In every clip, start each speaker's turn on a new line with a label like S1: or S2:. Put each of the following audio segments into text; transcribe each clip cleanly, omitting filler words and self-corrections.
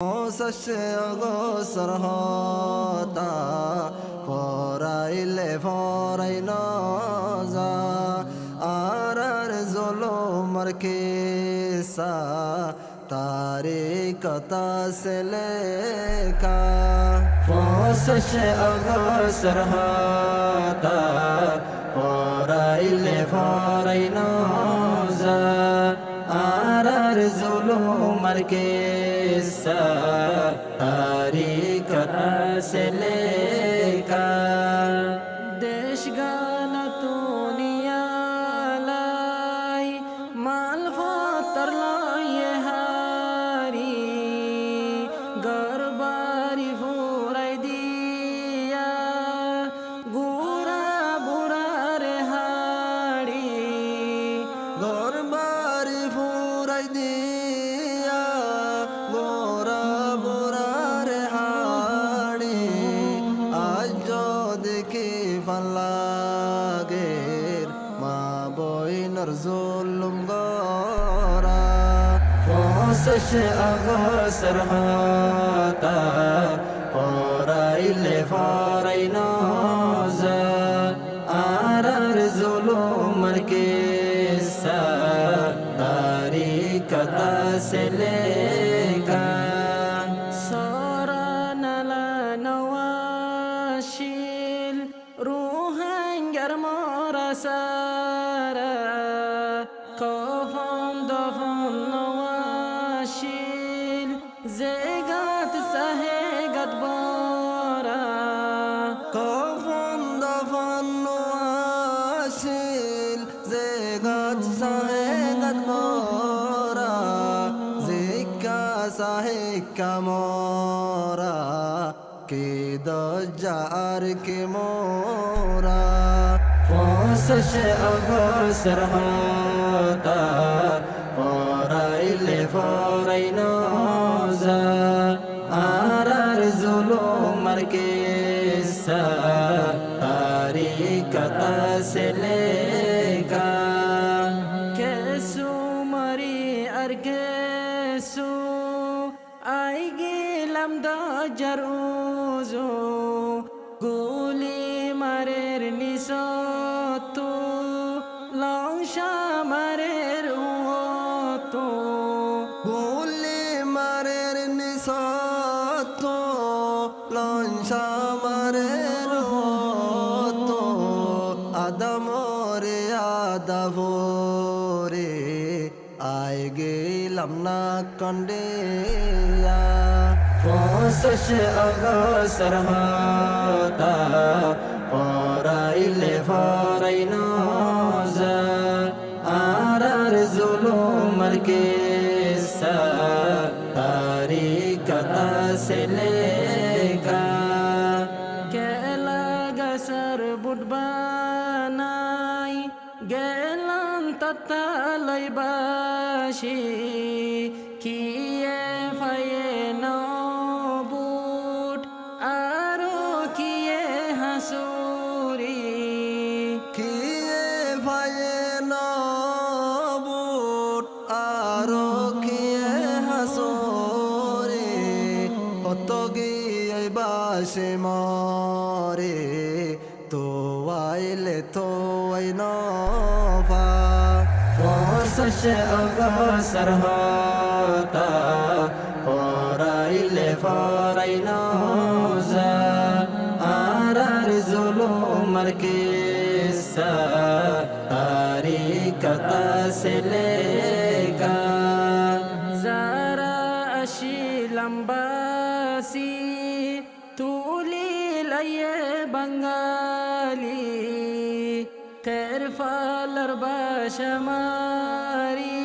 S1: শেষে অগসর হতা ফরাইলে ফরাই ন যা আর জলমর কেসা তারে কথা সে লেখা শেষে অগসর হতা ফরাইলে ফরাই ন যা আর জলমর কেসা তারিখ से लेकर देश गाना दुनिया लाई माल फातर लाए हारी गरबारी फुराई दिया गुरा बुरा रे हाड़ी गरबारी फुराई दिया गोरा बुरा रे हाड़ी आज देखी फलागेर मा बइनर जुलुम गरा শেষে অগসর হতা ফরাইলে ফরাই ন যা আর জুলুমর কেসা তারিখ से लेकर সরা নালা নওয়াশিল রুহাঙ্গার মরা সারা কফন দফন নওয়াশিল জেগাত সাহেগাত বরা কফন দফন নওয়াশিল জেগাত সাহেগাত বরা জিকা সাহেকা মোরা কে দজার কে মোরা শেষে অগসর হতা ফরাইলে ফরাই ন যা আর জুলুমর কেসা তারিখ से लेकर কেসু মরি আর কেসু আই গেলাম দজার উজু গুলি মারের নিশতু লংসা মারের উতো গুলি মারের নিশতু লংসা মারের উতো আদমরে আদাভরে আই গেলাম না কন্ডিয়া শেষে অগসর হতা ফরাইলে ফরাই ন যা আর জুলুমর কেসা তারিখ से लेकर কেলা গাছর বুটবানাই গেলাম ততালাই বাসি কিয়ে ফায়ে নবুট আরো কিয়ে হাসুরি কিয়ে ফায়ে নবুট আরো কিয়ে হাসুরি কত গিয়ে বাসে মরে তো আইলে তো আই নফা শেষে অগসর হতা ফরাইলে ফরাই ন যা আর জুলুমর কেসা তারিখ से लेकर যারা আসিলাম বাসি তুলি লাইয়ে বাঙালি তের ফালার বাসামারি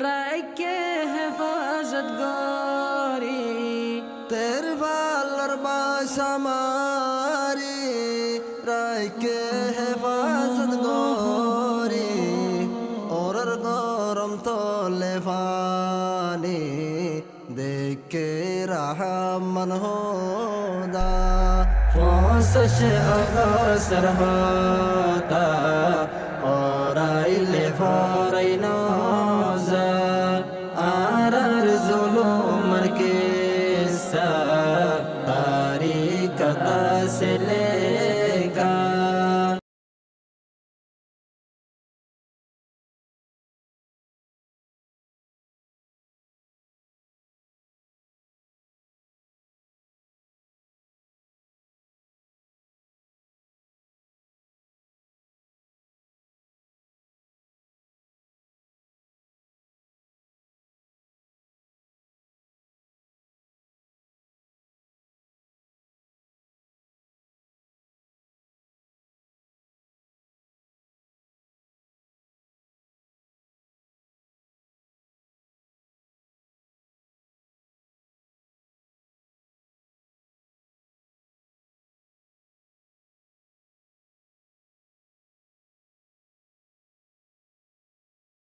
S1: রাইকে হেফাজত গরি তের ফালার বাসামারি রাইকে হেফাজত গরি ওরর গরম তলে ফানি দেখে রহমান হোদা শেষে অগসর হতা ফরাইলে ফরাই ন যা আর জুলুমর কে
S2: আসলে